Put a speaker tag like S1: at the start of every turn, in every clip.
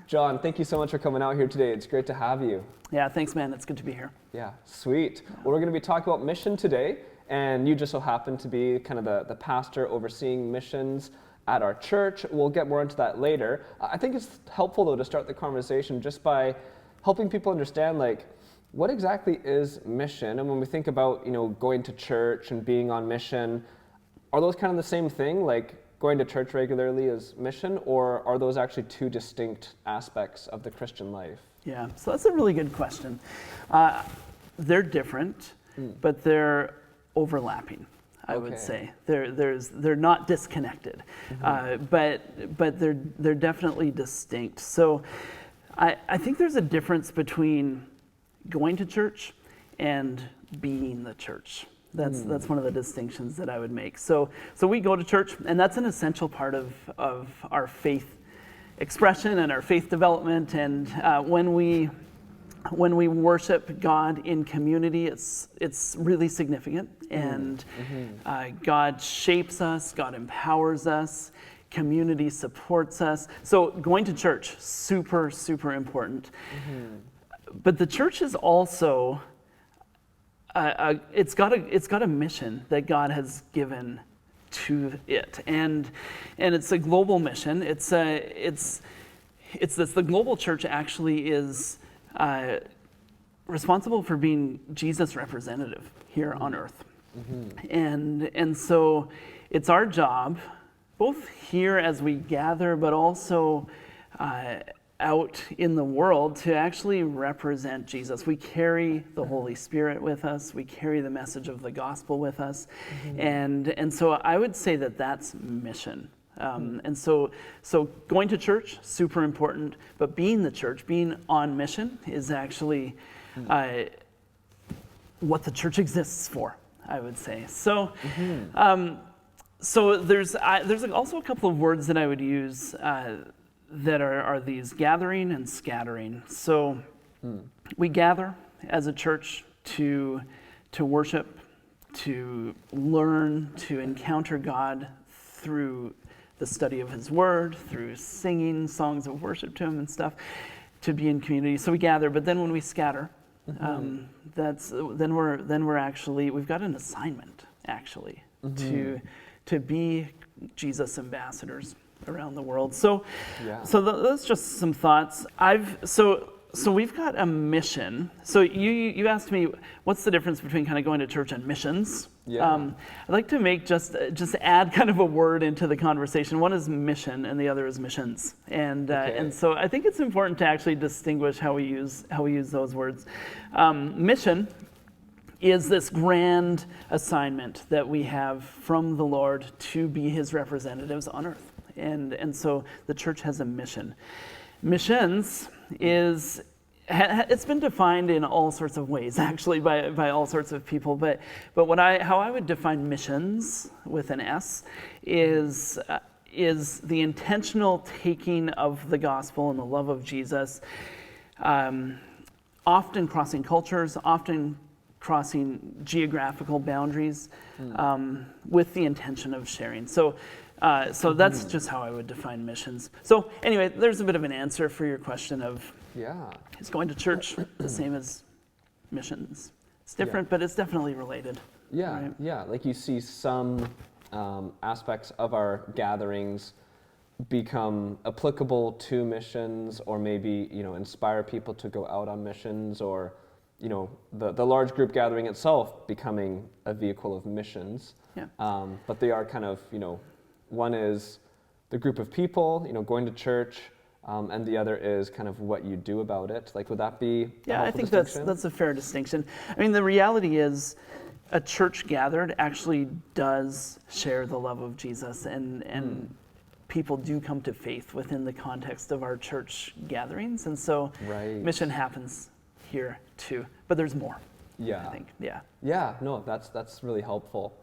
S1: John, thank you so much for coming out here today. It's great to have you.
S2: Yeah, thanks, man. It's good to be here.
S1: Yeah, sweet. Well, we're going to be talking about mission today, and you just so happen to be kind of the pastor overseeing missions at our church. We'll get more into that later. I think it's helpful, though, to start the conversation just by helping people understand, like, what exactly is mission? And when we think about, going to church and being on mission, are those kind of the same thing, like going to church regularly is mission, or are those actually two distinct aspects of the Christian life?
S2: Yeah, so that's a really good question. They're different, but they're overlapping, I would say. They're not disconnected, but they're definitely distinct. So I think there's a difference between going to church and being the church. That's one of the distinctions that I would make. So we go to church, and that's an essential part of our faith expression and our faith development. And when we worship God in community, it's really significant. And God shapes us, God empowers us, community supports us. So going to church, super, super important. But the church is also it's got a mission that God has given to it, and it's a global mission. It's this. The global church actually is responsible for being Jesus' representative here on earth, and so it's our job, both here as we gather, but also out in the world, to actually represent Jesus. We carry the Holy Spirit with us. We carry the message of the gospel with us. And so I would say that that's mission. And so going to church, super important, but being the church, being on mission is actually what the church exists for, I would say. So so there's also a couple of words that I would use that are these gathering and scattering. So we gather as a church to worship, to learn, to encounter God through the study of His Word, through singing songs of worship to Him and stuff, to be in community. So we gather, but then when we scatter, then we're actually, we've got an assignment actually to be Jesus ambassadors around the world. So that's just some thoughts. So we've got a mission. So you asked me, what's the difference between kind of going to church and missions? I'd like to make just add kind of a word into the conversation. One is mission, and the other is missions. And so I think it's important to actually distinguish how we use those words. Mission is this grand assignment that we have from the Lord to be His representatives on earth. And so the church has a mission. Missions it's been defined in all sorts of ways, actually, by all sorts of people. But how I would define missions with an S is the intentional taking of the gospel and the love of Jesus, often crossing cultures, often crossing geographical boundaries, with the intention of sharing. So that's just how I would define missions. So anyway, there's a bit of an answer for your question of, is going to church the same as missions? It's different, but it's definitely related. Right?
S1: Like you see some aspects of our gatherings become applicable to missions, or maybe, inspire people to go out on missions, or, the large group gathering itself becoming a vehicle of missions. But they are kind of, one is the group of people, going to church, and the other is kind of what you do about it. Like, would that be
S2: I think that's a fair distinction. I mean, the reality is a church gathered actually does share the love of Jesus, and people do come to faith within the context of our church gatherings. And so mission happens here too, but there's more. I think.
S1: No, that's really helpful.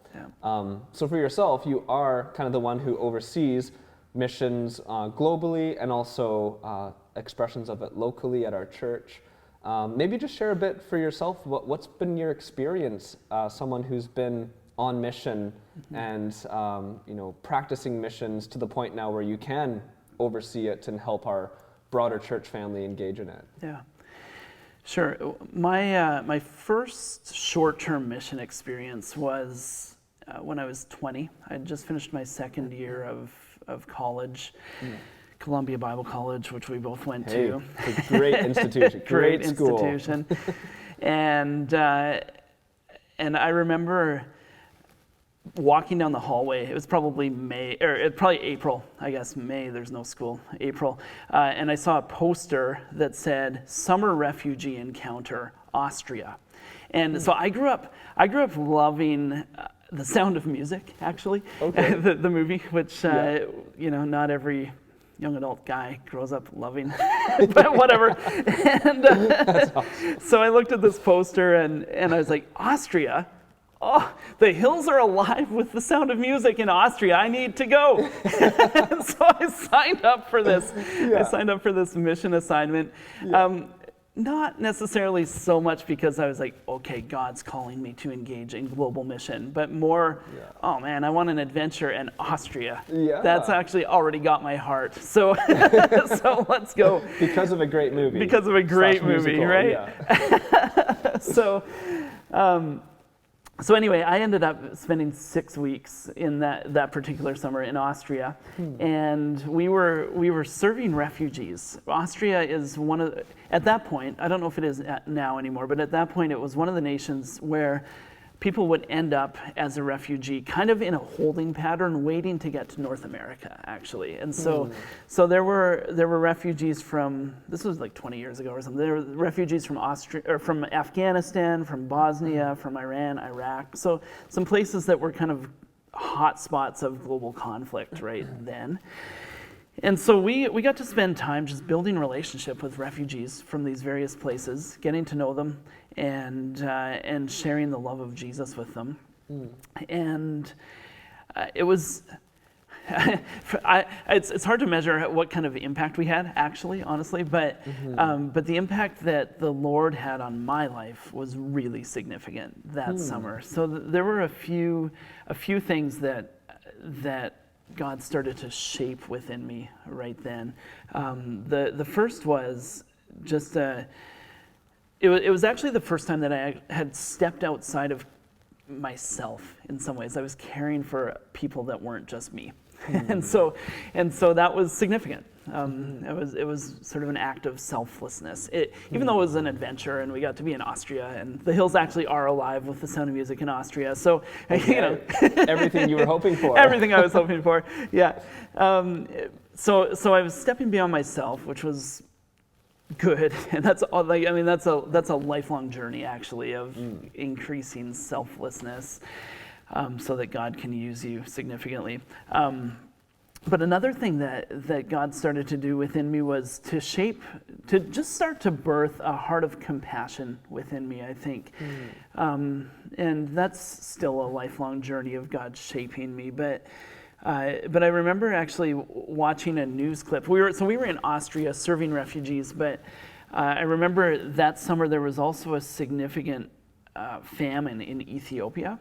S1: So for yourself, you are kind of the one who oversees missions globally, and also expressions of it locally at our church. Maybe just share a bit for yourself. What's been your experience, someone who's been on mission and practicing missions to the point now where you can oversee it and help our broader church family engage in it?
S2: Yeah. Sure. My first short-term mission experience was when I was 20. I had just finished my second year of college, Columbia Bible College, which we both went to.
S1: It's a great institution, great school.
S2: Institution. And I remember walking down the hallway. It was probably April, I guess. May, there's no school. April. And I saw a poster that said Summer Refugee Encounter, Austria. And so I grew up loving The Sound of Music, actually.
S1: Okay.
S2: the movie, which not every young adult guy grows up loving, but whatever. And
S1: That's awesome.
S2: so I looked at this poster and I was like, Austria? Oh, the hills are alive with the sound of music in Austria. I need to go. And so I signed up for this.
S1: Yeah.
S2: I signed up for this mission assignment.
S1: Yeah.
S2: Not necessarily so much because I was like, okay, God's calling me to engage in global mission, but more, oh man, I want an adventure in Austria.
S1: Yeah.
S2: That's actually already got my heart. So, so let's go.
S1: Because of a great movie.
S2: Because of a great movie,
S1: musical,
S2: right?
S1: Yeah.
S2: So anyway, I ended up spending 6 weeks in that particular summer in Austria, and we were serving refugees. Austria is at that point, I don't know if it is now anymore, but at that point it was one of the nations where people would end up as a refugee, kind of in a holding pattern, waiting to get to North America, actually. And so there were refugees from, this was like 20 years ago or something. There were refugees from from Afghanistan, from Bosnia, from Iran, Iraq. So some places that were kind of hot spots of global conflict right then. And so we got to spend time just building relationship with refugees from these various places, getting to know them, and sharing the love of Jesus with them. And it was, it's hard to measure what kind of impact we had, actually, honestly, but the impact that the Lord had on my life was really significant that summer. So there were a few things that God started to shape within me right then. The first was just it was actually the first time that I had stepped outside of myself in some ways. I was caring for people that weren't just me. And so that was significant. It was sort of an act of selflessness. Even though it was an adventure and we got to be in Austria, and the hills actually are alive with the sound of music in Austria. So,
S1: everything you were hoping for.
S2: Everything I was hoping for, yeah. So I was stepping beyond myself, which was good, and that's all. That's a lifelong journey, actually, of increasing selflessness. So that God can use you significantly. But another thing that God started to do within me was to just start to birth a heart of compassion within me, I think. And that's still a lifelong journey of God shaping me. But I remember actually watching a news clip. We were in Austria serving refugees, but I remember that summer there was also a significant famine in Ethiopia.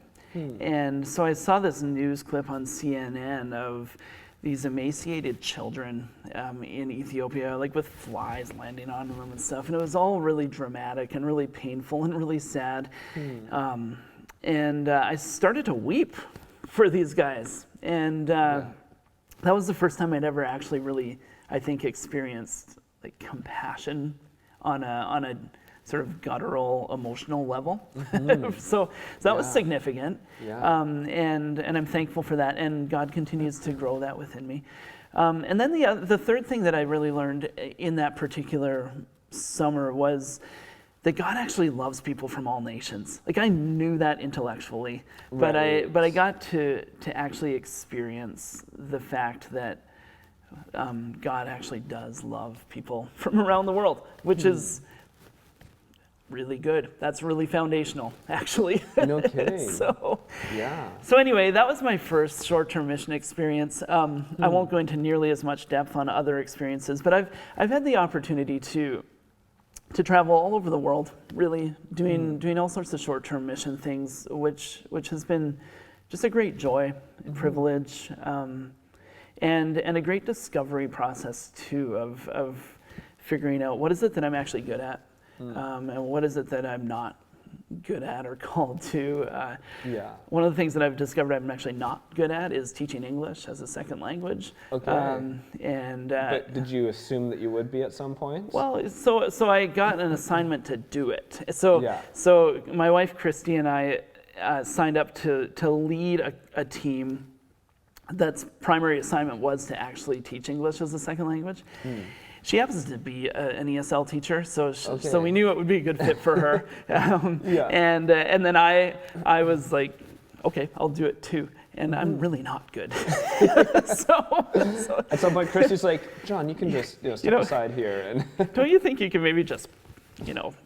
S2: And so I saw this news clip on CNN of these emaciated children in Ethiopia, like with flies landing on them and stuff. And it was all really dramatic and really painful and really sad. And I started to weep for these guys. And that was the first time I'd ever actually really, I think, experienced like compassion on a sort of guttural, emotional level. So that was significant. And I'm thankful for that. And God continues to grow that within me. And then the third thing that I really learned in that particular summer was that God actually loves people from all nations. Like I knew that intellectually, but I got to actually experience the fact that God actually does love people from around the world, which is really good. That's really foundational, actually.
S1: No kidding.
S2: So anyway, that was my first short-term mission experience. I won't go into nearly as much depth on other experiences, but I've had the opportunity to travel all over the world, really doing all sorts of short-term mission things, which has been just a great joy and privilege, and a great discovery process too of figuring out what is it that I'm actually good at, and what is it that I'm not good at or called to. One of the things that I've discovered I'm actually not good at is teaching English as a second language.
S1: Okay. But did you assume that you would be at some point?
S2: Well, so I got an assignment to do it. So my wife Christy and I signed up to lead a team that's primary assignment was to actually teach English as a second language. She happens to be an ESL teacher, so we knew it would be a good fit for her. And then I was like, okay, I'll do it too. And I'm really not good. so
S1: at some point, Christy's like, John, you can just step aside here. And
S2: don't you think you can maybe just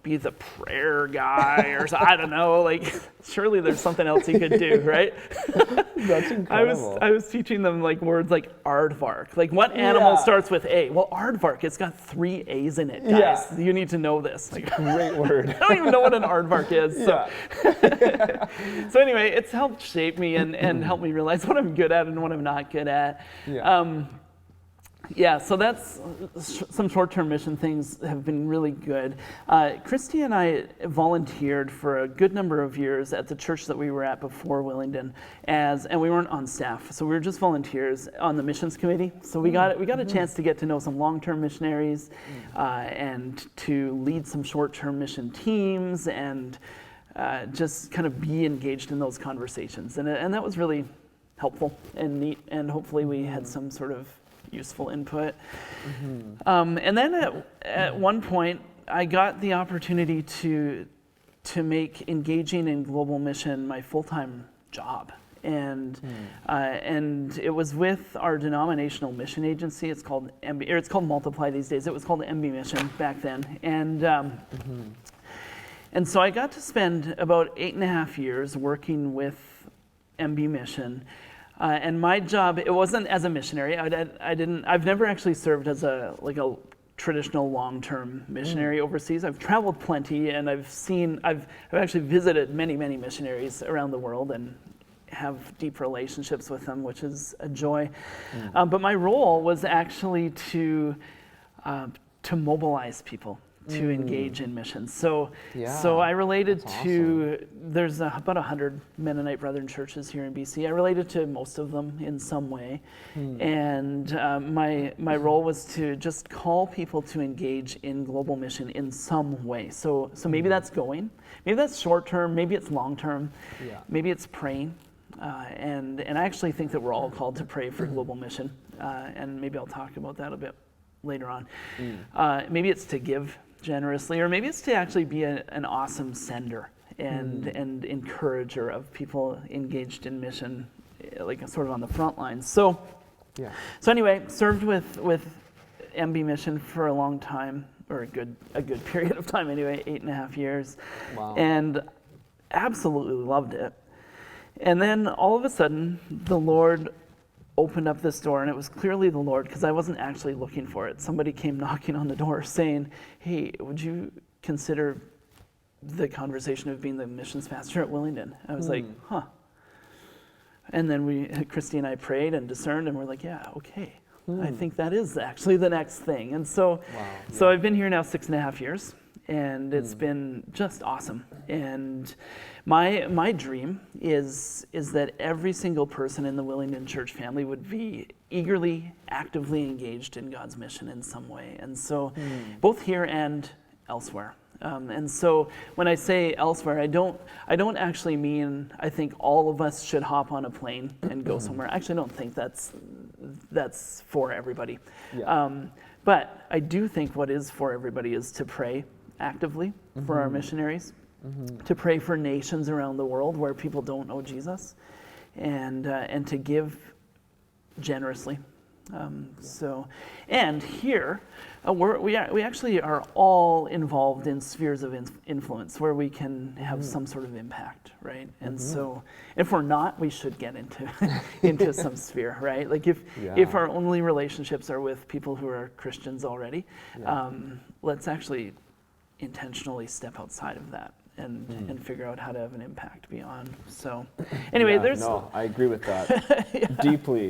S2: be the prayer guy or I don't know, like surely there's something else you could do, right?
S1: That's incredible.
S2: I was teaching them like words like aardvark. Like what animal starts with A? Well, aardvark, it's got 3 A's in it, guys. Yeah. You need to know this. Like,
S1: great word.
S2: I don't even know what an aardvark is. So. So anyway, it's helped shape me and help me realize what I'm good at and what I'm not good at. So that's some short-term mission things have been really good. Christy and I volunteered for a good number of years at the church that we were at before Willingdon, and we weren't on staff, so we were just volunteers on the missions committee. So we got a chance to get to know some long-term missionaries, and to lead some short-term mission teams, and just kind of be engaged in those conversations, and that was really helpful and neat, and hopefully we had some sort of useful input. And then at one point, I got the opportunity to make engaging in global mission my full-time job. And it was with our denominational mission agency. It's called MB, or it's called Multiply these days. It was called MB Mission back then. And so I got to spend about 8.5 years working with MB Mission. And my job, it wasn't as a missionary. I've never actually served as a traditional long-term missionary overseas. I've traveled plenty, and I've actually visited many missionaries around the world and have deep relationships with them, which is a joy. But my role was actually to mobilize people to engage in missions. So I related to, there's about 100 Mennonite Brethren churches here in BC. I related to most of them in some way. And my role was to just call people to engage in global mission in some way. So maybe that's going, maybe that's short term, maybe it's long term, maybe it's praying. And I actually think that we're all called to pray for global mission. And maybe I'll talk about that a bit later on. Maybe it's to give generously, or maybe it's to actually be an awesome sender and encourager of people engaged in mission, like sort of on the front lines. So anyway, served with MB Mission for a long time, or a good period of time anyway, 8.5 years. Wow. And absolutely loved it. And then all of a sudden, the Lord opened up this door, and it was clearly the Lord, because I wasn't actually looking for it. Somebody came knocking on the door saying, hey, would you consider the conversation of being the missions pastor at Willingdon? I was like, huh. And then Christy and I prayed and discerned, and we're like, yeah, okay. I think that is actually the next thing. And so, so I've been here now 6.5 years, and it's been just awesome. And my dream is that every single person in the Willingdon Church family would be eagerly, actively engaged in God's mission in some way. And so both here and elsewhere. And so when I say elsewhere, I don't actually mean I think all of us should hop on a plane and go somewhere. I actually don't think that's for everybody. But I do think what is for everybody is to pray actively for our missionaries, to pray for nations around the world where people don't know Jesus, and to give generously. And here, we actually are all involved in spheres of influence where we can have some sort of impact, right? And so, if we're not, we should get into some sphere, right? Like if our only relationships are with people who are Christians already, let's actually intentionally step outside of that and figure out how to have an impact beyond. So anyway,
S1: I agree with that. Deeply,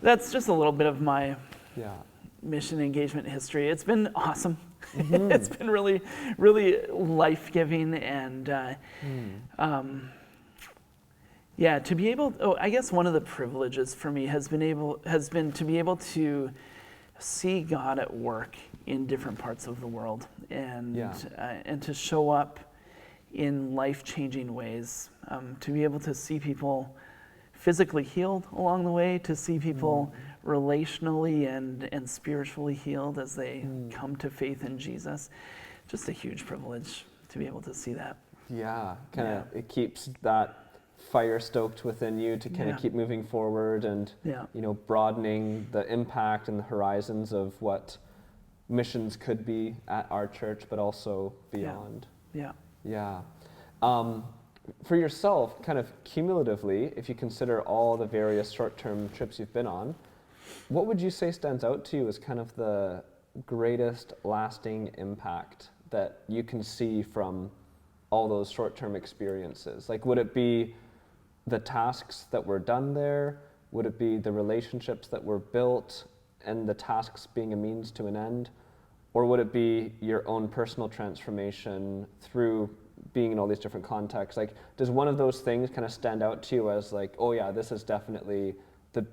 S1: That's
S2: just a little bit of my mission engagement history. It's been awesome. It's been really, really life-giving, and to be able. I guess one of the privileges for me has been to be able to see God at work in different parts of the world, and to show up in life-changing ways. To be able to see people physically healed along the way, to see people relationally and spiritually healed as they come to faith in Jesus. Just a huge privilege to be able to see that.
S1: Yeah, it keeps that fire stoked within you to kind of keep moving forward and broadening the impact and the horizons of what missions could be at our church, but also beyond. Yeah. For yourself, kind of cumulatively, if you consider all the various short-term trips you've been on, what would you say stands out to you as kind of the greatest lasting impact that you can see from all those short-term experiences? Like, would it be the tasks that were done there? Would it be the relationships that were built and the tasks being a means to an end? Or would it be your own personal transformation through being in all these different contexts? Like, does one of those things kind of stand out to you as like, oh yeah, this is definitely the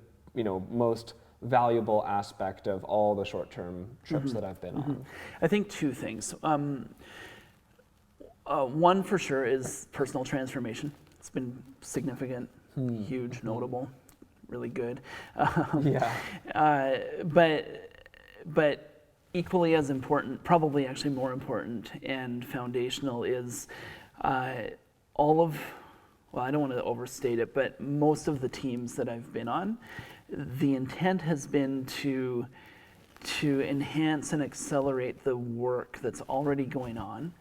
S1: most valuable aspect of all the short-term trips that I've been on?
S2: I think two things. One for sure is personal transformation. It's been significant, huge, notable, really good. But equally as important, probably actually more important and foundational, is all of, well, I don't want to overstate it, but most of the teams that I've been on, the intent has been to enhance and accelerate the work that's already going on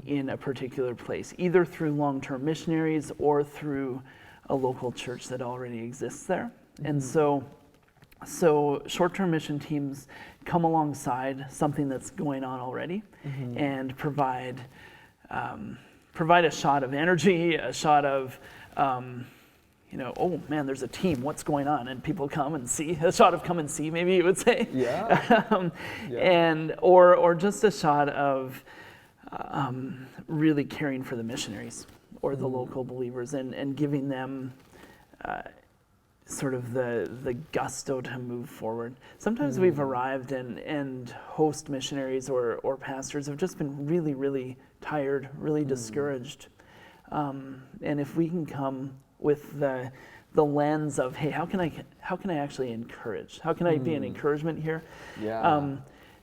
S2: in a particular place, either through long-term missionaries or through a local church that already exists there. And so short-term mission teams come alongside something that's going on already and provide a shot of energy, a shot of oh man, there's a team, what's going on? And people come and see, a shot of come and see, maybe you would say. And or just a shot of really caring for the missionaries or the local believers and giving them sort of the gusto to move forward. Sometimes we've arrived and host missionaries or pastors have just been really, really tired, really discouraged. And if we can come with the lens of, hey, how can I actually encourage? How can I be an encouragement here?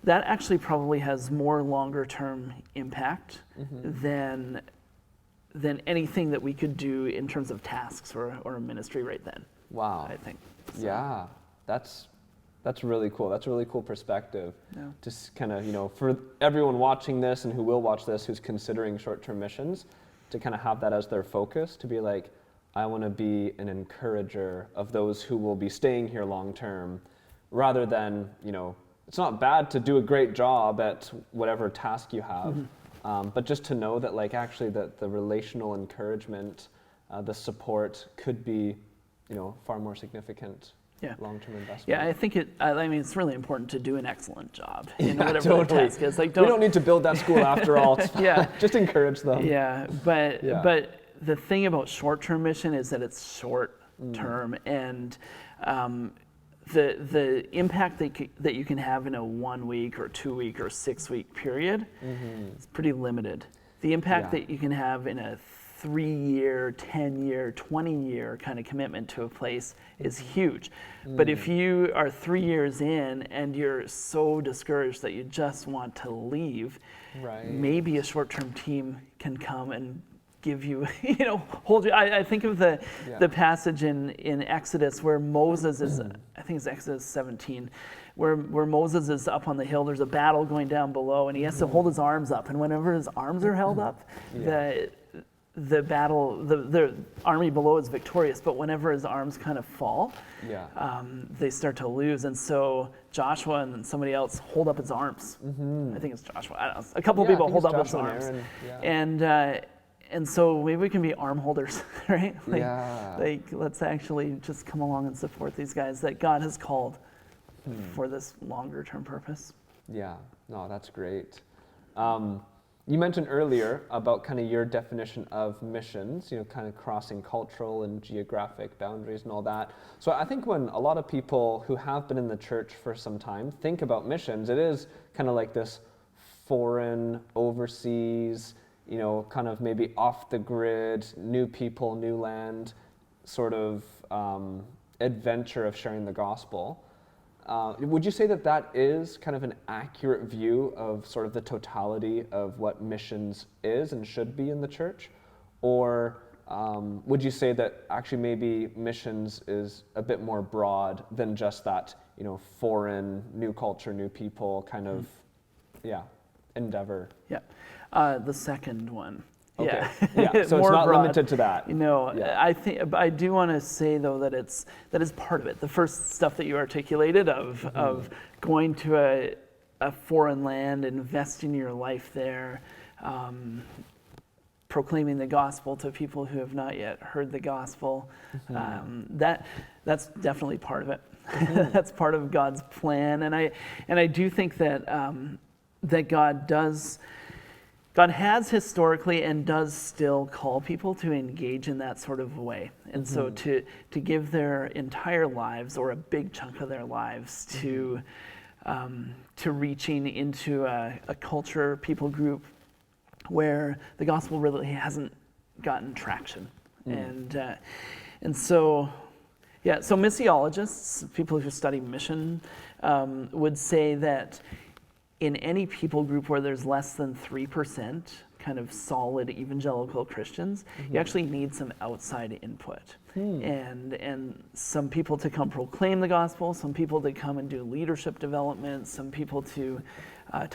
S2: That actually probably has more longer term impact than anything that we could do in terms of tasks or a ministry right then.
S1: Wow.
S2: I think. So.
S1: Yeah, that's really cool. That's a really cool perspective. Just kind of, for everyone watching this and who will watch this who's considering short-term missions, to kind of have that as their focus, to be like, I want to be an encourager of those who will be staying here long term, rather than, it's not bad to do a great job at whatever task you have, but just to know that like actually the relational encouragement, the support could be, far more significant long-term investment.
S2: Yeah, I think it's really important to do an excellent job in whatever the task is. Like,
S1: we don't need to build that school after all. Just encourage them.
S2: But the thing about short-term mission is that it's short-term, and the impact that you can have in a 1 week or 2 week or 6 week period is pretty limited. The impact that you can have in a 3-year, 10-year, 20-year kind of commitment to a place is huge. But if you are 3 years in and you're so discouraged that you just want to leave, maybe a short-term team can come and give you, hold you. I think of the passage in Exodus where Moses is, I think it's Exodus 17, where Moses is up on the hill. There's a battle going down below, and he has to hold his arms up. And whenever his arms are held up, the army below is victorious. But whenever his arms kind of fall, they start to lose. And so Joshua and somebody else hold up his arms. I think it's Joshua. I don't know. A couple of people hold up his arms. And so maybe we can be arm holders, right? Like let's actually just come along and support these guys that God has called for this longer term purpose.
S1: Yeah, no, that's great. You mentioned earlier about kind of your definition of missions, kind of crossing cultural and geographic boundaries and all that. So I think when a lot of people who have been in the church for some time think about missions, it is kind of like this foreign, overseas, kind of maybe off the grid, new people, new land, sort of adventure of sharing the gospel. Would you say that that is kind of an accurate view of sort of the totality of what missions is and should be in the church? Or would you say that actually maybe missions is a bit more broad than just that, foreign, new culture, new people kind of, endeavor?
S2: Yeah, the second one.
S1: Okay. Yeah. So
S2: More
S1: it's not
S2: broad.
S1: limited to that.
S2: Yeah. I do want to say though that that is part of it. The first stuff that you articulated of going to a foreign land, investing your life there, proclaiming the gospel to people who have not yet heard the gospel. That's definitely part of it. That's part of God's plan, and I do think that that God has historically and does still call people to engage in that sort of way. And so to give their entire lives or a big chunk of their lives to reaching into a culture, people group where the gospel really hasn't gotten traction. And so missiologists, people who study mission, would say that in any people group where there's less than 3% kind of solid evangelical Christians, you actually need some outside input. And some people to come proclaim the gospel, some people to come and do leadership development, some people to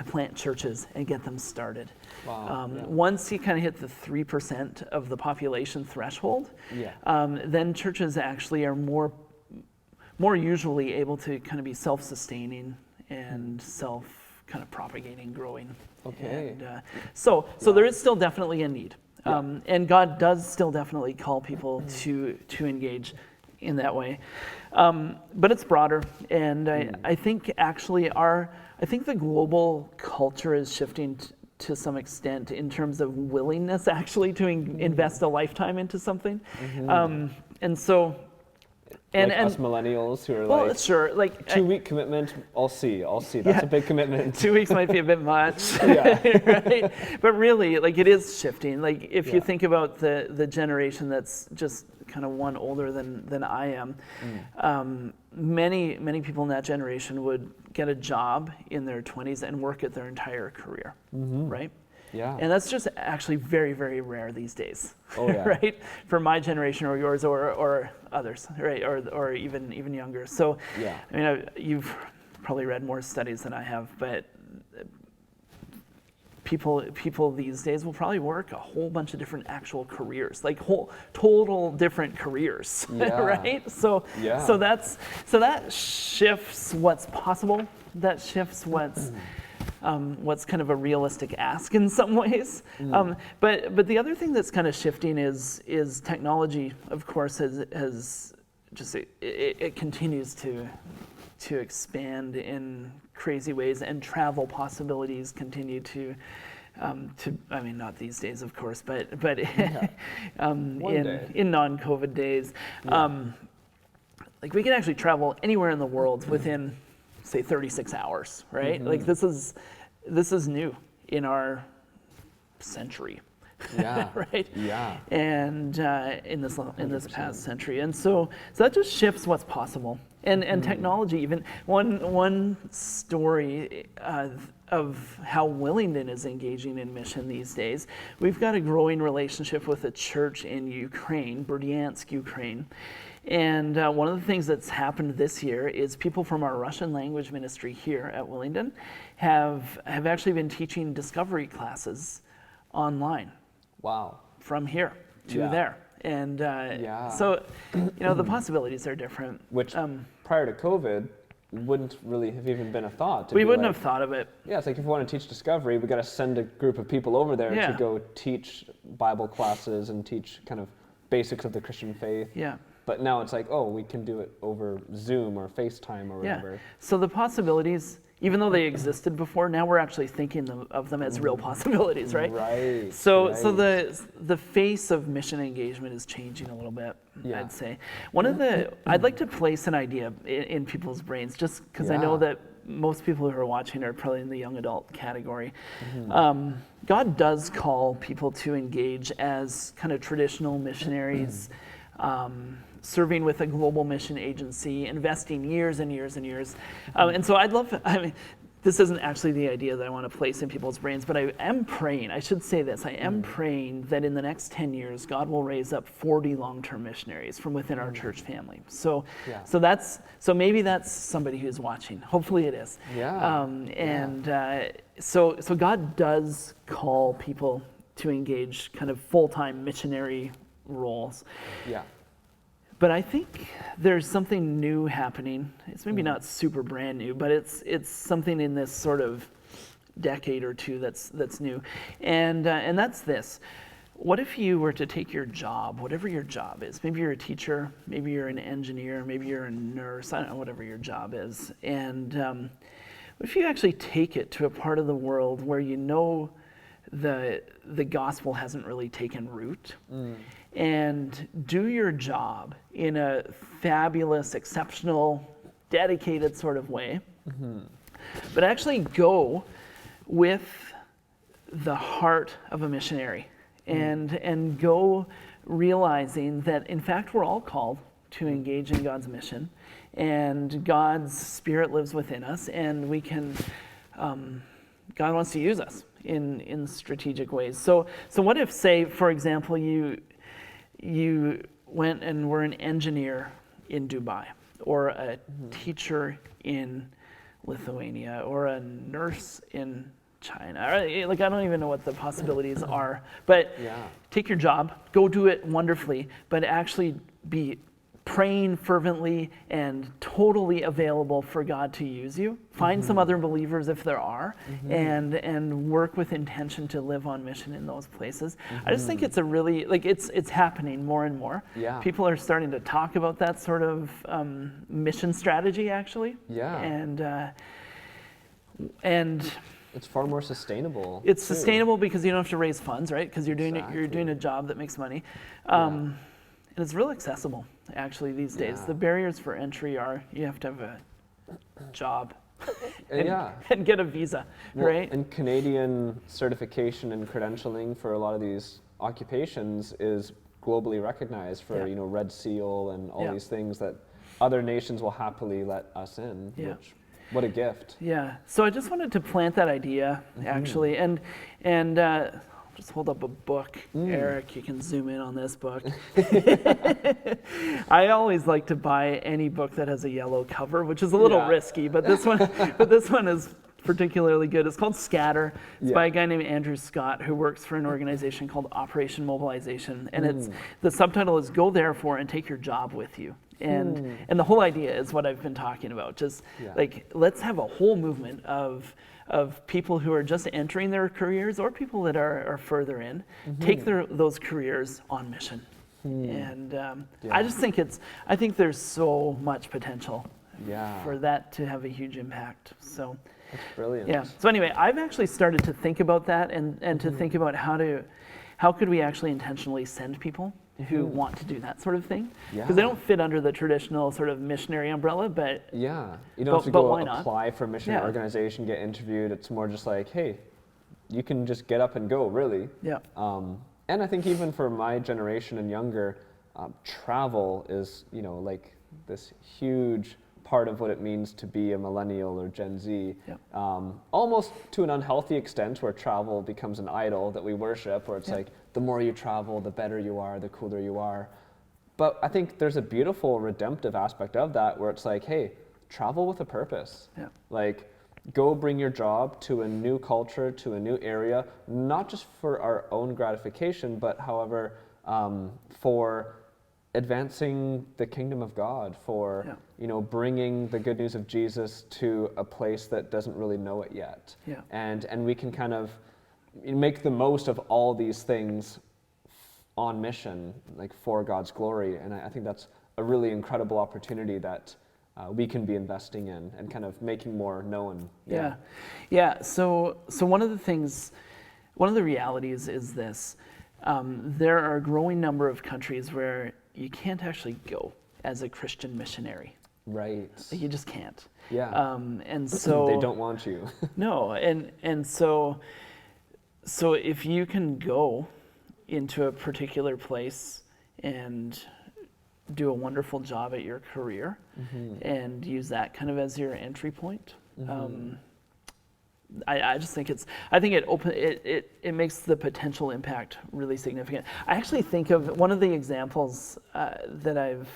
S2: plant churches and get them started.
S1: Wow.
S2: Once you kind of hit the 3% of the population threshold, then churches actually are more usually able to kind of be self-sustaining and kind of propagating, growing.
S1: Okay.
S2: And, so there is still definitely a need. And God does still definitely call people to engage in that way. But it's broader. And I think actually the global culture is shifting to some extent in terms of willingness actually to invest a lifetime into something. And so... And
S1: us millennials who are
S2: well, sure,
S1: 2-week commitment. I'll see. That's a big commitment.
S2: 2 weeks might be a bit much, right? But really, it is shifting. If you think about the generation that's just kind of one older than I am, many people in that generation would get a job in their 20s and work at their entire career, right?
S1: Yeah.
S2: And that's just actually very, very rare these days.
S1: Oh, yeah.
S2: Right? For my generation or yours or others, right? Or even younger. So, I mean, you've probably read more studies than I have, but people these days will probably work a whole bunch of different actual careers, total different careers, right? So that shifts what's possible. That shifts what's kind of a realistic ask in some ways. But the other thing that's kind of shifting is technology, of course, has just it continues to expand in crazy ways, and travel possibilities continue to I mean, not these days, of course, but in non-COVID days, we can actually travel anywhere in the world within, say, 36 hours, right? This is new in our century, right?
S1: Yeah.
S2: And in this past century, and so that just shifts what's possible. And technology, even one story of how Willingdon is engaging in mission these days. We've got a growing relationship with a church in Ukraine, Berdyansk, Ukraine. And one of the things that's happened this year is people from our Russian language ministry here at Willingdon have actually been teaching discovery classes online.
S1: Wow.
S2: From here to there. And so, the possibilities are different.
S1: Which prior to COVID wouldn't really have even been a thought.
S2: We wouldn't have thought of it.
S1: Yeah, it's like if we want to teach discovery, we got to send a group of people over there to go teach Bible classes and teach kind of basics of the Christian faith.
S2: Yeah.
S1: But now it's like, oh, we can do it over Zoom or FaceTime or whatever.
S2: So the possibilities, even though they existed before, now we're actually thinking of them as real possibilities, right?
S1: Right.
S2: So
S1: right.
S2: the face of mission engagement is changing a little bit, I'd say. I'd like to place an idea in people's brains, just because I know that most people who are watching are probably in the young adult category. God does call people to engage as kind of traditional missionaries, serving with a global mission agency, investing years and years and years. And so this isn't actually the idea that I want to place in people's brains, but I am praying, I should say this, I am praying that in the next 10 years, God will raise up 40 long-term missionaries from within our church family. So maybe that's somebody who's watching. Hopefully it is. So God does call people to engage kind of full-time missionary roles.
S1: Yeah.
S2: But I think there's something new happening. It's maybe not super brand new, but it's something in this sort of decade or two that's new, and that's this. What if you were to take your job, whatever your job is? Maybe you're a teacher, maybe you're an engineer, maybe you're a nurse. I don't know, whatever your job is. And what if you actually take it to a part of the world where you know the gospel hasn't really taken root? And do your job in a fabulous, exceptional, dedicated sort of way, but actually go with the heart of a missionary and go realizing that, in fact, we're all called to engage in God's mission, and God's Spirit lives within us, and we can, God wants to use us in strategic ways. So what if, say, for example, you went and were an engineer in Dubai, or a teacher in Lithuania, or a nurse in China. Like, I don't even know what the possibilities are, but take your job, go do it wonderfully, but actually be praying fervently and totally available for God to use you. Find some other believers if there are, and work with intention to live on mission in those places. I just think it's a really, like, it's happening more and more. People are starting to talk about that sort of mission strategy, actually. And it's
S1: far more sustainable.
S2: It's sustainable because you don't have to raise funds, right? Because you're doing you're doing a job that makes money. And it's real accessible, actually, these days. The barriers for entry are you have to have a job and get a visa, right?
S1: And Canadian certification and credentialing for a lot of these occupations is globally recognized for, Red Seal and all these things that other nations will happily let us in, which, what a gift.
S2: So I just wanted to plant that idea, actually, and just hold up a book. Eric, you can zoom in on this book. I always like to buy any book that has a yellow cover, which is a little risky, but this one is particularly good. It's called Scatter. It's by a guy named Andrew Scott, who works for an organization called Operation Mobilization, and the subtitle is "Go Therefore and Take Your Job with You." And the whole idea is what I've been talking about. Just like, let's have a whole movement of people who are just entering their careers, or people that are further in, take those careers on mission. And I just think I think there's so much potential for that to have a huge impact. So
S1: that's brilliant.
S2: So anyway, I've actually started to think about that and to think about how could we actually intentionally send people who want to do that sort of thing, because they don't fit under the traditional sort of missionary umbrella, but
S1: you don't have to go apply for a missionary organization, get interviewed. It's more just like, hey, you can just get up and go, really. And I think even for my generation and younger, travel is, like this huge part of what it means to be a millennial or Gen Z, almost to an unhealthy extent, where travel becomes an idol that we worship, where it's like, the more you travel, the better you are, the cooler you are. But I think there's a beautiful redemptive aspect of that, where it's like, hey, travel with a purpose. Like, go bring your job to a new culture, to a new area, not just for our own gratification, but however, for advancing the kingdom of God, for bringing the good news of Jesus to a place that doesn't really know it yet. And we can kind of make the most of all these things on mission, like for God's glory. And I think that's a really incredible opportunity that we can be investing in and kind of making more known.
S2: Yeah. So one of the realities is this: there are a growing number of countries where you can't actually go as a Christian missionary.
S1: Right.
S2: You just can't.
S1: Yeah.
S2: And so
S1: they don't want you.
S2: No, and so if you can go into a particular place and do a wonderful job at your career and use that kind of as your entry point, I just think it makes the potential impact really significant. I actually think of one of the examples that I've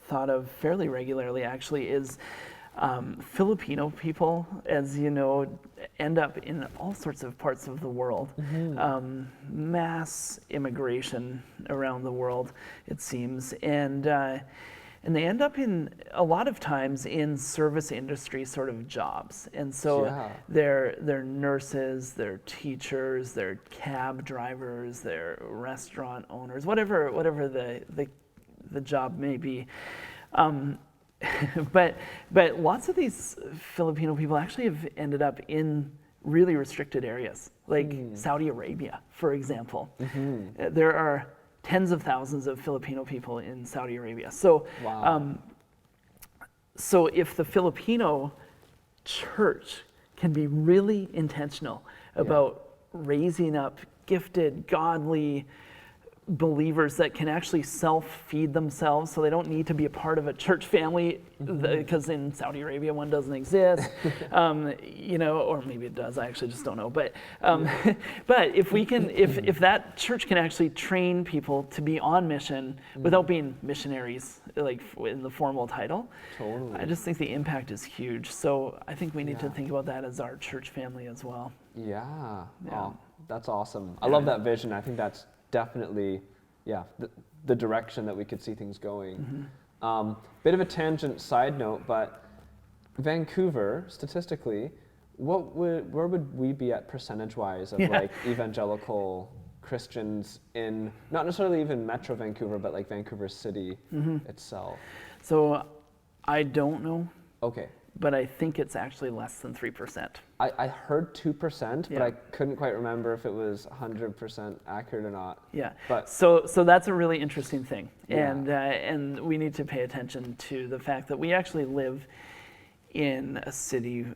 S2: thought of fairly regularly actually is Filipino people, as you know, end up in all sorts of parts of the world. Mass immigration around the world, it seems, and they end up in a lot of times in service industry sort of jobs. And so they're nurses, they're teachers, they're cab drivers, they're restaurant owners, whatever the job may be. But lots of these Filipino people actually have ended up in really restricted areas, like Saudi Arabia, for example. There are tens of thousands of Filipino people in Saudi Arabia. So, so if the Filipino church can be really intentional about raising up gifted, godly believers that can actually self-feed themselves, so they don't need to be a part of a church family, because in Saudi Arabia one doesn't exist, or maybe it does. I actually just don't know. But but if we can, if that church can actually train people to be on mission without being missionaries, like in the formal title, I just think the impact is huge. So I think we need to think about that as our church family as well.
S1: Oh, that's awesome. I love that vision. I think that's definitely, the direction that we could see things going. Bit of a tangent side note, but Vancouver, statistically, where would we be at percentage-wise of like evangelical Christians in, not necessarily even Metro Vancouver, but like Vancouver City itself?
S2: So I don't know.
S1: Okay.
S2: But I think it's actually less than 3%.
S1: I heard 2%, but I couldn't quite remember if it was 100% accurate or not.
S2: Yeah.
S1: But
S2: so that's a really interesting thing, and we need to pay attention to the fact that we actually live in a city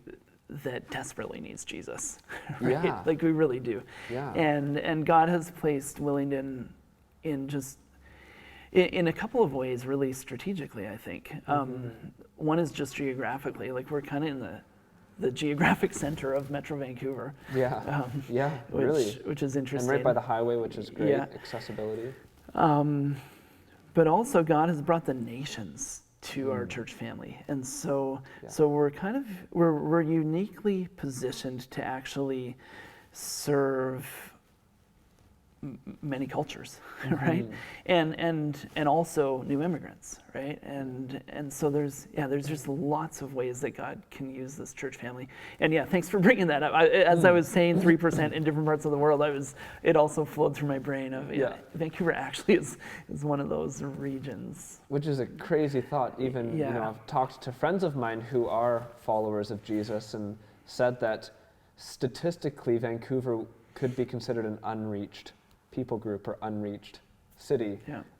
S2: that desperately needs Jesus, right?
S1: Yeah.
S2: Like we really do.
S1: Yeah.
S2: And God has placed Willingdon in a couple of ways, really strategically, I think. One is just geographically, like we're kind of in the geographic center of Metro Vancouver. Which is interesting.
S1: And right by the highway, which is great, accessibility.
S2: But also God has brought the nations to our church family. And so we're we're uniquely positioned to actually serve many cultures, right? And also new immigrants, right? And so there's just lots of ways that God can use this church family. And thanks for bringing that up. As I was saying 3% in different parts of the world, it also flowed through my brain of Vancouver actually is one of those regions.
S1: Which is a crazy thought. Even I've talked to friends of mine who are followers of Jesus and said that statistically Vancouver could be considered an unreached people group or unreached city.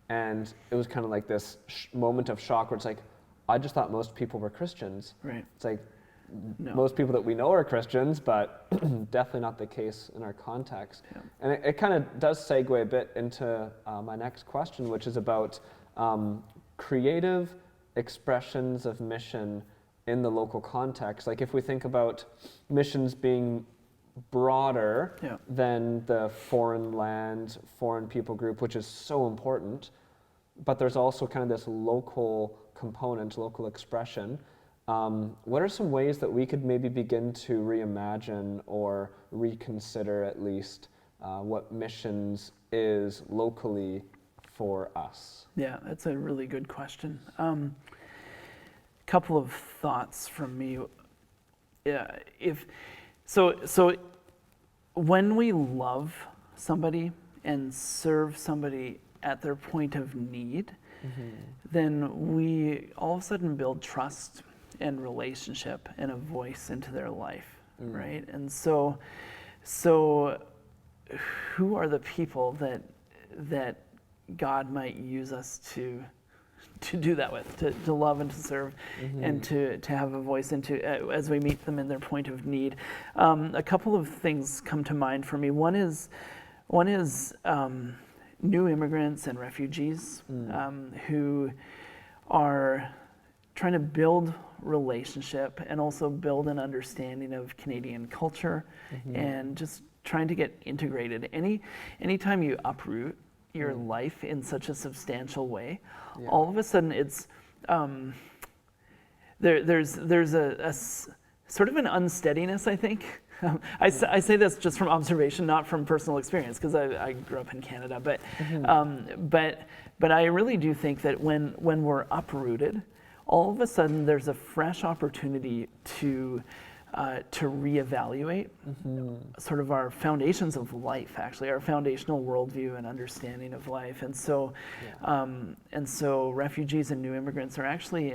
S1: And it was kind of like this moment of shock where it's like, I just thought most people were Christians.
S2: Right.
S1: It's like, most people that we know are Christians, but definitely not the case in our context. And it kind of does segue a bit into my next question, which is about creative expressions of mission in the local context. Like if we think about missions being broader than the foreign land, foreign people group, which is so important, but there's also kind of this local component, local expression. What are some ways that we could maybe begin to reimagine or reconsider at least what missions is locally for us?
S2: Yeah, that's a really good question. Couple of thoughts from me. So when we love somebody and serve somebody at their point of need, then we all of a sudden build trust and relationship and a voice into their life, right? And so who are the people that God might use us to do that with, to love and to serve, and to have a voice into as we meet them in their point of need? A couple of things come to mind for me. One is new immigrants and refugees who are trying to build relationship and also build an understanding of Canadian culture and just trying to get integrated. Anytime you uproot your life in such a substantial way, all of a sudden it's there's a sort of an unsteadiness, I think. I say this just from observation, not from personal experience, because I grew up in Canada. But I really do think that when we're uprooted, all of a sudden there's a fresh opportunity to reevaluate sort of our foundations of life, actually, our foundational worldview and understanding of life. And so refugees and new immigrants are actually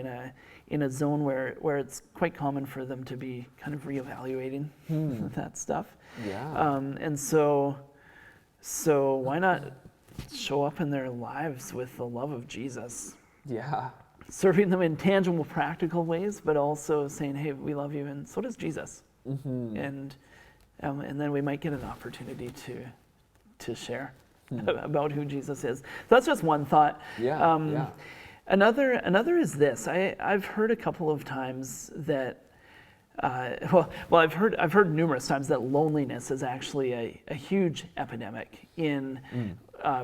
S2: in a zone where it's quite common for them to be kind of reevaluating that stuff. And so why not show up in their lives with the love of Jesus? Serving them in tangible, practical ways, but also saying, "Hey, we love you, and so does Jesus." And then we might get an opportunity to share about who Jesus is. So that's just one thought. Another is this. I've heard a couple of times that I've heard numerous times that loneliness is actually a huge epidemic in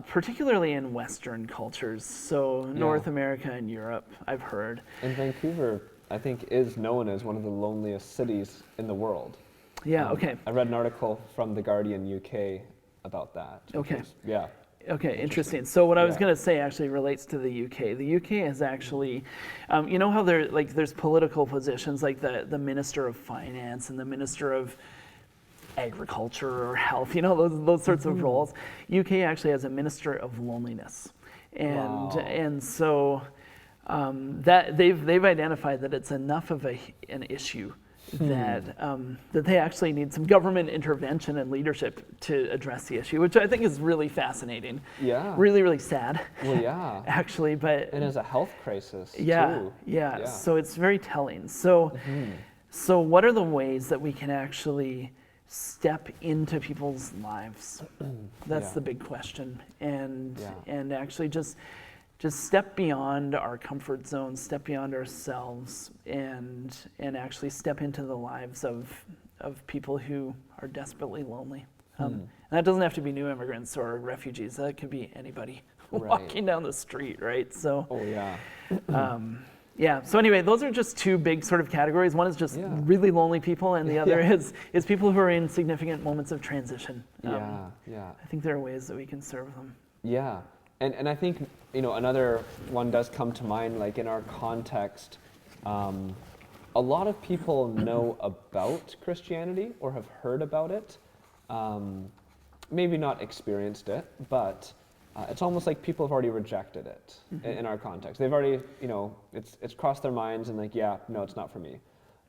S2: particularly in Western cultures. So North America and Europe, I've heard.
S1: And Vancouver, I think, is known as one of the loneliest cities in the world.
S2: Okay.
S1: I read an article from The Guardian UK about that.
S2: Okay.
S1: Okay,
S2: interesting. So what I was going to say actually relates to the UK. The UK is actually, you know how there's political positions like the Minister of Finance and the Minister of Agriculture or Health, you know, those sorts of roles. UK actually has a Minister of Loneliness. And so that they've identified that it's enough of an issue that they actually need some government intervention and leadership to address the issue, which I think is really fascinating. Really, really sad.
S1: Well,
S2: actually, but
S1: and as a health crisis.
S2: Too. So it's very telling. So what are the ways that we can actually step into people's lives? That's the big question, and actually just step beyond our comfort zone, step beyond ourselves, and actually step into the lives of people who are desperately lonely. And that doesn't have to be new immigrants or refugees. That could be anybody walking down the street, right? So. So anyway, those are just two big sort of categories. One is just really lonely people, and the other is people who are in significant moments of transition. I think there are ways that we can serve them.
S1: And I think, you know, another one does come to mind, like in our context, a lot of people know about Christianity or have heard about it, maybe not experienced it, but it's almost like people have already rejected it in our context. They've already, you know, it's crossed their minds and like, no, it's not for me.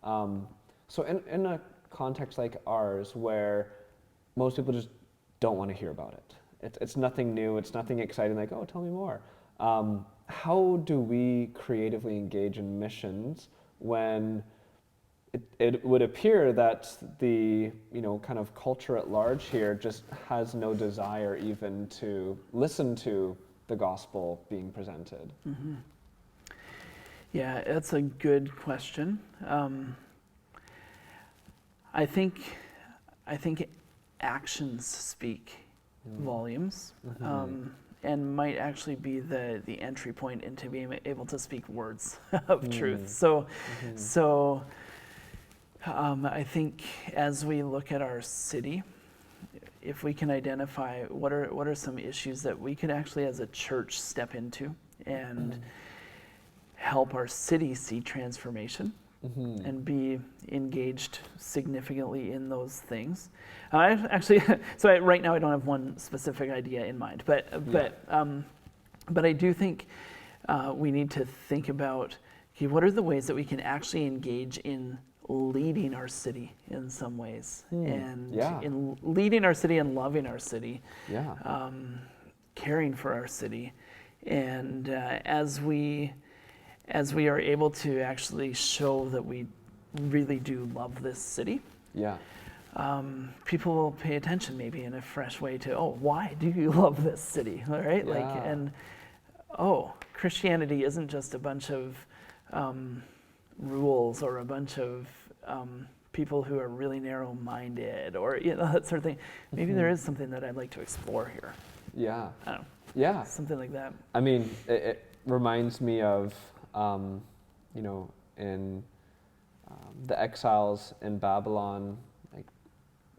S1: So in a context like ours where most people just don't want to hear about it, it's nothing new, it's nothing exciting, like, oh, tell me more. How do we creatively engage in missions when it would appear that the, you know, kind of culture at large here just has no desire even to listen to the gospel being presented?
S2: Yeah, that's a good question. I think actions speak volumes, and might actually be the entry point into being able to speak words of truth. So I think as we look at our city, if we can identify what are some issues that we could actually as a church step into and help our city see transformation and be engaged significantly in those things. Right now I don't have one specific idea in mind, but I do think we need to think about, okay, what are the ways that we can actually engage in leading our city in some ways, and in leading our city and loving our city, caring for our city, and as we are able to actually show that we really do love this city, people will pay attention maybe in a fresh way to, oh, why do you love this city, all right? Christianity isn't just a bunch of rules or a bunch of people who are really narrow-minded, or that sort of thing. Maybe there is something that I'd like to explore here. I don't know. Something like that.
S1: I mean, it reminds me of, in the exiles in Babylon, like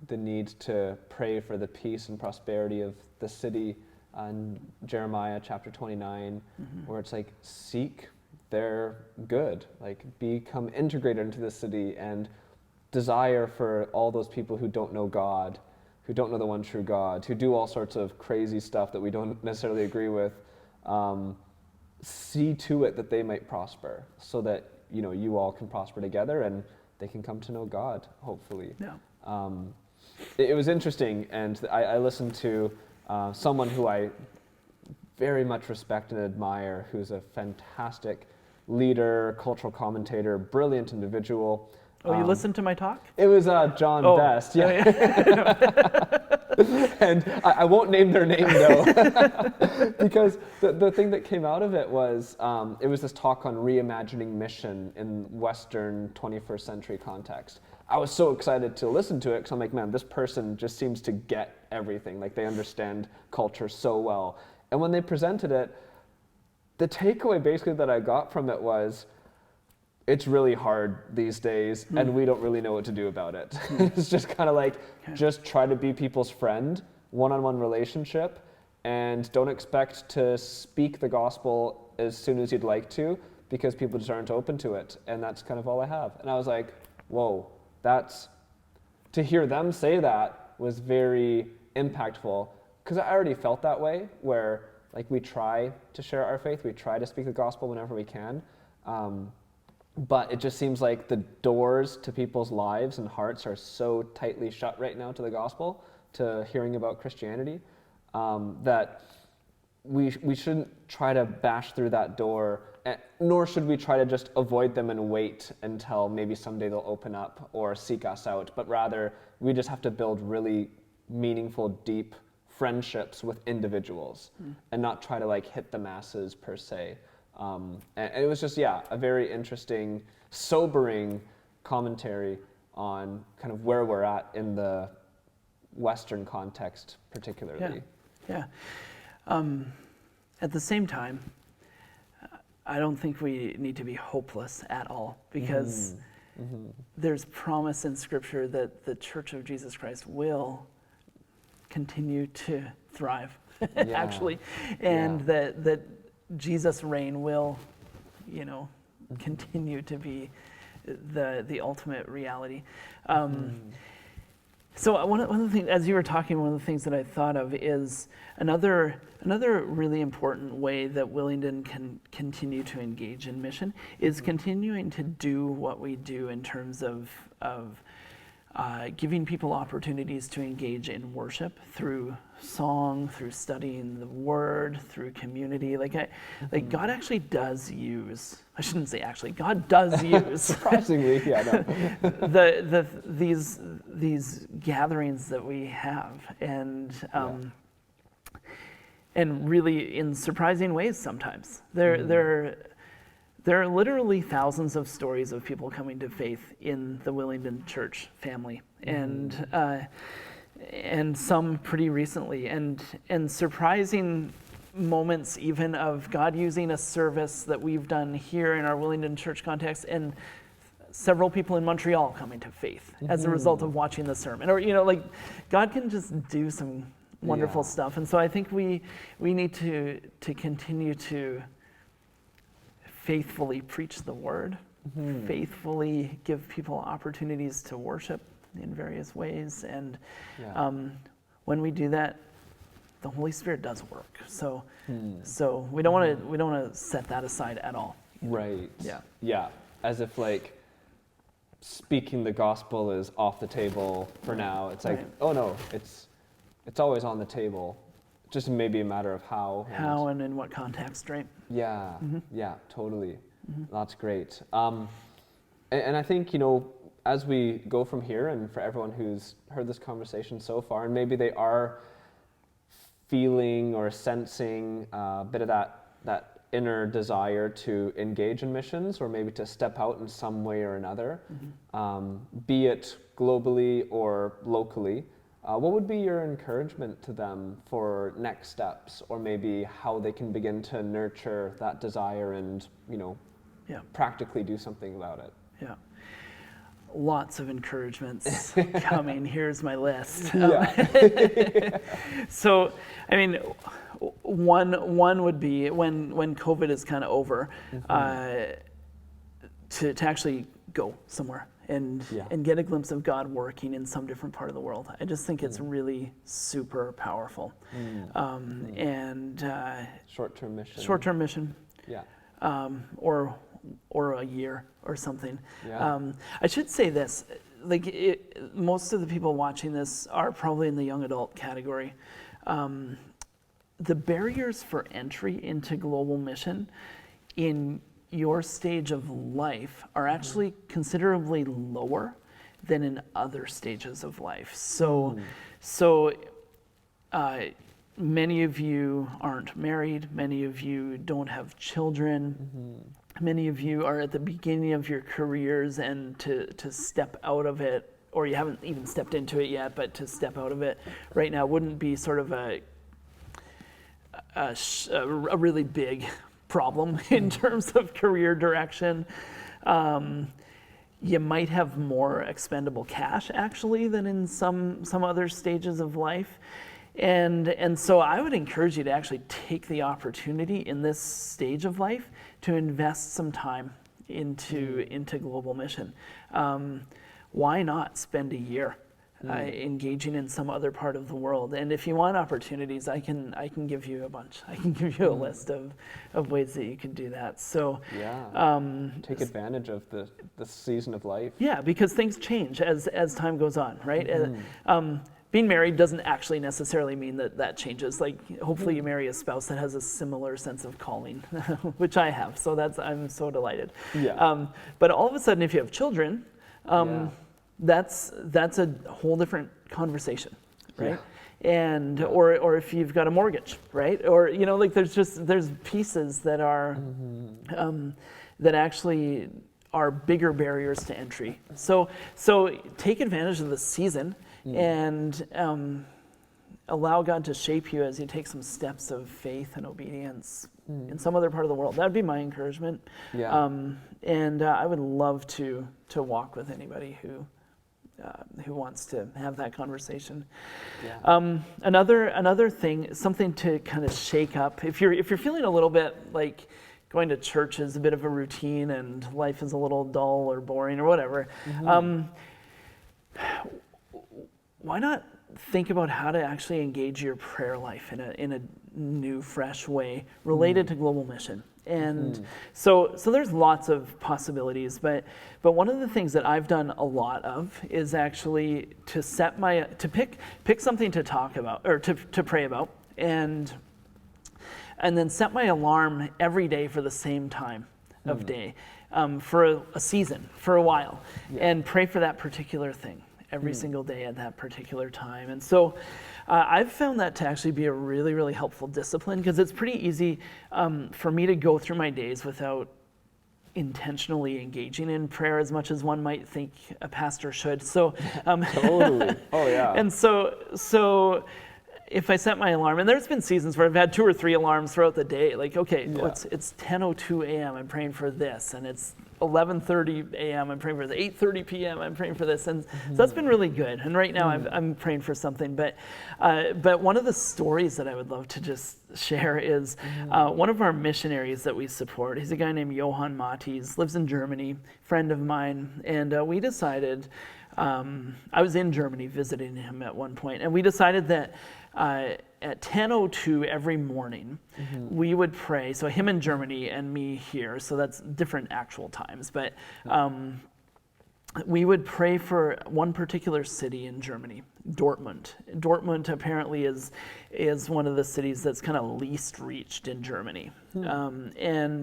S1: the need to pray for the peace and prosperity of the city in Jeremiah chapter 29, where it's like, seek their good, like become integrated into the city and desire for all those people who don't know God, who don't know the one true God, who do all sorts of crazy stuff that we don't necessarily agree with, see to it that they might prosper, so that you all can prosper together and they can come to know God, hopefully. It was interesting, and I listened to someone who I very much respect and admire, who's a fantastic leader, cultural commentator, brilliant individual.
S2: Oh, you listened to my talk?
S1: It was John Best, And I won't name their name, though, because the thing that came out of it was this talk on reimagining mission in Western 21st century context. I was so excited to listen to it, because I'm like, man, this person just seems to get everything. Like, they understand culture so well. And when they presented it, the takeaway basically that I got from it was, it's really hard these days, and we don't really know what to do about it. It's just kind of like, just try to be people's friend, one-on-one relationship, and don't expect to speak the gospel as soon as you'd like to, because people just aren't open to it. And that's kind of all I have. And I was like, whoa, to hear them say that was very impactful, because I already felt that way, where like we try to share our faith, we try to speak the gospel whenever we can. But it just seems like the doors to people's lives and hearts are so tightly shut right now to the gospel, to hearing about Christianity, that we shouldn't try to bash through that door, nor should we try to just avoid them and wait until maybe someday they'll open up or seek us out. But rather, we just have to build really meaningful, deep friendships with individuals and not try to like hit the masses per se. And it was just, a very interesting, sobering commentary on kind of where we're at in the Western context, particularly.
S2: At the same time, I don't think we need to be hopeless at all, because there's promise in Scripture that the Church of Jesus Christ will continue to thrive, actually, and that Jesus' reign will, continue to be the ultimate reality. So one of the things, as you were talking, one of the things that I thought of is another really important way that Willingdon can continue to engage in mission is continuing to do what we do in terms of giving people opportunities to engage in worship through song, through studying the Word, through community. God actually does use. I shouldn't say actually. God does use.
S1: Surprisingly,
S2: these gatherings that we have, and really in surprising ways sometimes. There are literally thousands of stories of people coming to faith in the Willingdon Church family, and some pretty recently, and surprising moments even of God using a service that we've done here in our Willingdon Church context, and several people in Montreal coming to faith as a result of watching the sermon. Or God can just do some wonderful stuff, and so I think we need to continue to faithfully preach the Word, faithfully give people opportunities to worship in various ways, and when we do that, the Holy Spirit does work. So we don't want to set that aside at all.
S1: Right.
S2: Yeah.
S1: Yeah. As if like speaking the gospel is off the table for now. It's like, oh no, it's always on the table. Just maybe a matter of how.
S2: How and in what context, right?
S1: Yeah. Yeah. Totally. That's great. And I think, you know, as we go from here, and for everyone who's heard this conversation so far, and maybe they are feeling or sensing a bit of that inner desire to engage in missions, or maybe to step out in some way or another, be it globally or locally, what would be your encouragement to them for next steps, or maybe how they can begin to nurture that desire and, you know, practically do something about it?
S2: Yeah. Lots of encouragements coming. Here's my list. So, I mean, one would be when COVID is kind of over, to actually go somewhere and get a glimpse of God working in some different part of the world. I just think it's really super powerful. And
S1: short-term mission.
S2: Short-term mission.
S1: Yeah.
S2: Or a year or something.
S1: Yeah.
S2: I should say this, like most of the people watching this are probably in the young adult category. The barriers for entry into global mission in your stage of life are actually considerably lower than in other stages of life. So many of you aren't married, many of you don't have children, many of you are at the beginning of your careers, and to step out of it, or you haven't even stepped into it yet, but to step out of it right now wouldn't be sort of a really big problem in terms of career direction. You might have more expendable cash actually than in some other stages of life. And so I would encourage you to actually take the opportunity in this stage of life to invest some time into global mission. Why not spend a year engaging in some other part of the world? And if you want opportunities, I can give you a bunch. I can give you a list of ways that you can do that. So
S1: take advantage of the season of life.
S2: Yeah, because things change as time goes on, right? Being married doesn't actually necessarily mean that changes. Like, hopefully you marry a spouse that has a similar sense of calling, which I have. So I'm so delighted.
S1: Yeah.
S2: But all of a sudden, if you have children, that's a whole different conversation, right? Yeah. And or if you've got a mortgage, right? Or like there's pieces that are that actually are bigger barriers to entry. So take advantage of the season. And allow God to shape you as you take some steps of faith and obedience in some other part of the world. That would be my encouragement. Yeah. And I would love to walk with anybody who wants to have that conversation. Yeah. Another thing, something to kind of shake up. If you're feeling a little bit like going to church is a bit of a routine and life is a little dull or boring or whatever. Why not think about how to actually engage your prayer life in a new, fresh way related to global mission? And so there's lots of possibilities, but one of the things that I've done a lot of is actually to pick something to talk about or to pray about, and then set my alarm every day for the same time of day, for a season, for a while, and pray for that particular thing every single day at that particular time. And so I've found that to actually be a really, really helpful discipline, because it's pretty easy for me to go through my days without intentionally engaging in prayer as much as one might think a pastor should. So
S1: totally. Oh yeah.
S2: And so if I set my alarm, and there's been seasons where I've had 2 or 3 alarms throughout the day, like, okay, it's 10:02 a.m., I'm praying for this, and it's 11:30 a.m., I'm praying for this, 8:30 p.m., I'm praying for this, and so that's been really good. And right now I'm praying for something, but one of the stories that I would love to just share is one of our missionaries that we support. He's a guy named Johann Matis, lives in Germany, friend of mine, and we decided, I was in Germany visiting him at one point, and we decided that at 10:02 every morning, we would pray. So him in Germany and me here, so that's different actual times. But we would pray for one particular city in Germany, Dortmund. Dortmund apparently is one of the cities that's kind of least reached in Germany. Johann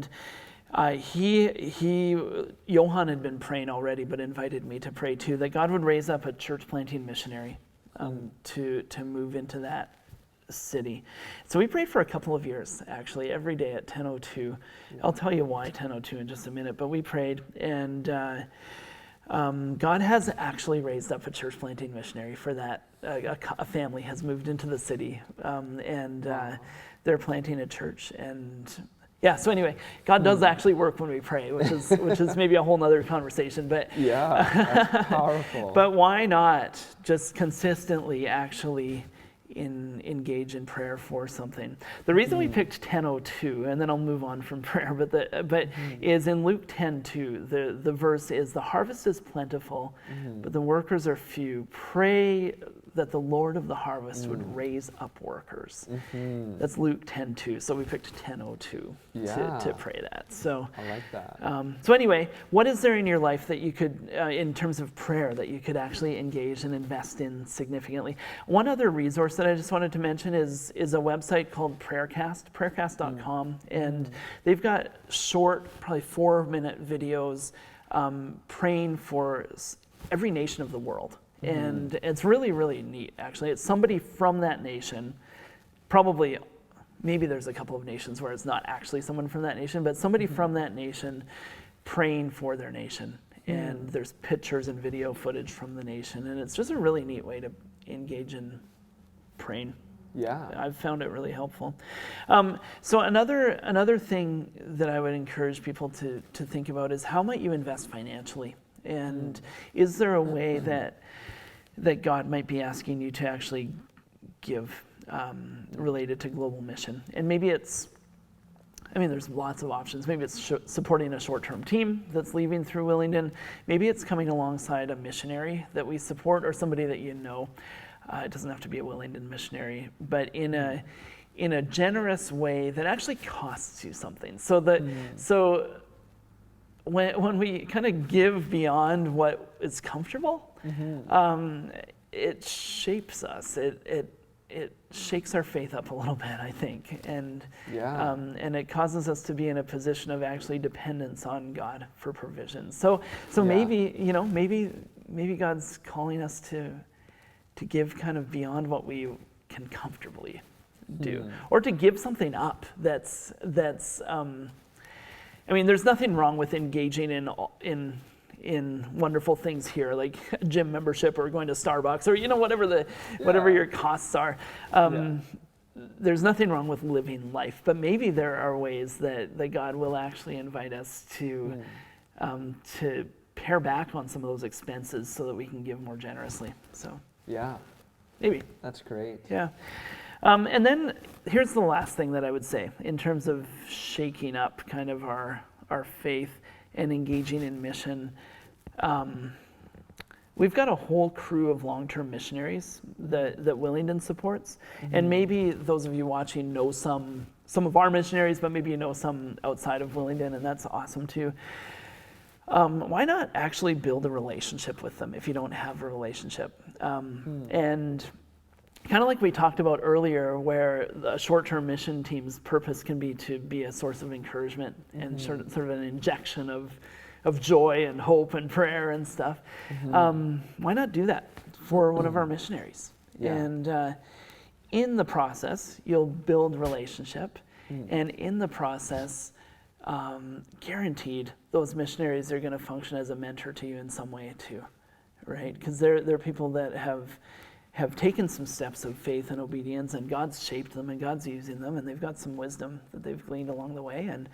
S2: had been praying already, but invited me to pray too, that God would raise up a church planting missionary to move into that city. So we prayed for a couple of years, actually, every day at 10:02. I'll tell you why 10:02 in just a minute, but we prayed, and God has actually raised up a church planting missionary for that. A family has moved into the city, and they're planting a church. And yeah, so anyway, God does actually work when we pray, which is maybe a whole nother conversation. But
S1: yeah, that's powerful.
S2: But why not just consistently actually engage in prayer for something? The reason we picked 10:02, and then I'll move on from prayer, but is in Luke 10:2. The verse is, "The harvest is plentiful, but the workers are few. Pray that the Lord of the harvest would raise up workers." That's Luke 10:2. So we picked 10:02 to pray that. So
S1: I like that.
S2: So anyway, what is there in your life that you could, in terms of prayer, that you could actually engage and invest in significantly? One other resource that I just wanted to mention is a website called prayercast.com, and they've got short, probably 4-minute videos praying for every nation of the world. And it's really, really neat, actually. It's somebody from that nation, probably, maybe there's a couple of nations where it's not actually someone from that nation, but somebody from that nation praying for their nation. And there's pictures and video footage from the nation, and it's just a really neat way to engage in praying.
S1: Yeah.
S2: I've found it really helpful. So another thing that I would encourage people to think about is, how might you invest financially? And is there a way that God might be asking you to actually give related to global mission? And maybe there's lots of options. Maybe it's supporting a short-term team that's leaving through Willingdon. Maybe it's coming alongside a missionary that we support, or somebody that you know. It doesn't have to be a Willingdon missionary, but in a generous way that actually costs you something. So when we kind of give beyond what is comfortable, it shapes us. It shakes our faith up a little bit, I think, and it causes us to be in a position of actually dependence on God for provision. So maybe God's calling us to give kind of beyond what we can comfortably do, or to give something up that's. There's nothing wrong with engaging in wonderful things here, like a gym membership or going to Starbucks, or whatever your costs are. There's nothing wrong with living life, but maybe there are ways that God will actually invite us to pare back on some of those expenses so that we can give more generously. So
S1: yeah,
S2: maybe
S1: that's great.
S2: Yeah. And then here's the last thing that I would say in terms of shaking up kind of our faith and engaging in mission. We've got a whole crew of long-term missionaries that Willingdon supports. And maybe those of you watching know some of our missionaries, but maybe you know some outside of Willingdon, and that's awesome too. Why not actually build a relationship with them if you don't have a relationship? And kind of like we talked about earlier, where the short-term mission team's purpose can be to be a source of encouragement and sort of an injection of joy and hope and prayer and stuff. Why not do that for one of our missionaries? Yeah. And in the process, you'll build relationship, and in the process, guaranteed those missionaries are going to function as a mentor to you in some way too, right? Because they're people that have taken some steps of faith and obedience, and God's shaped them, and God's using them, and they've got some wisdom that they've gleaned along the way. And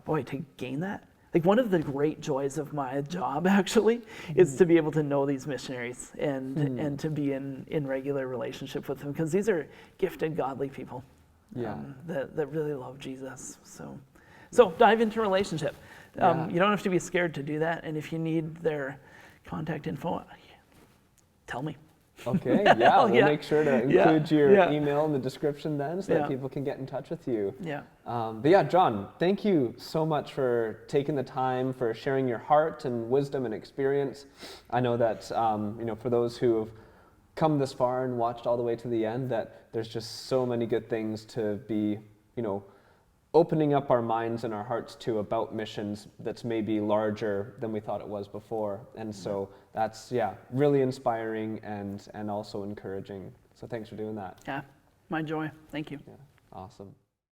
S2: boy, to gain that, like one of the great joys of my job actually is to be able to know these missionaries and to be in regular relationship with them, because these are gifted, godly people that really love Jesus. So dive into relationship. You don't have to be scared to do that, and if you need their contact info, tell me.
S1: Okay, yeah, we'll
S2: Yeah.
S1: make sure to
S2: Yeah,
S1: include your
S2: yeah.
S1: email in the description then so that
S2: Yeah.
S1: people can get in touch with you.
S2: Yeah.
S1: But yeah, John, thank you so much for taking the time, for sharing your heart and wisdom and experience. I know that, for those who have come this far and watched all the way to the end, that there's just so many good things to be, opening up our minds and our hearts to about missions that's maybe larger than we thought it was before. And so that's, really inspiring and also encouraging. So thanks for doing that.
S2: Yeah. My joy. Thank you.
S1: Yeah, awesome.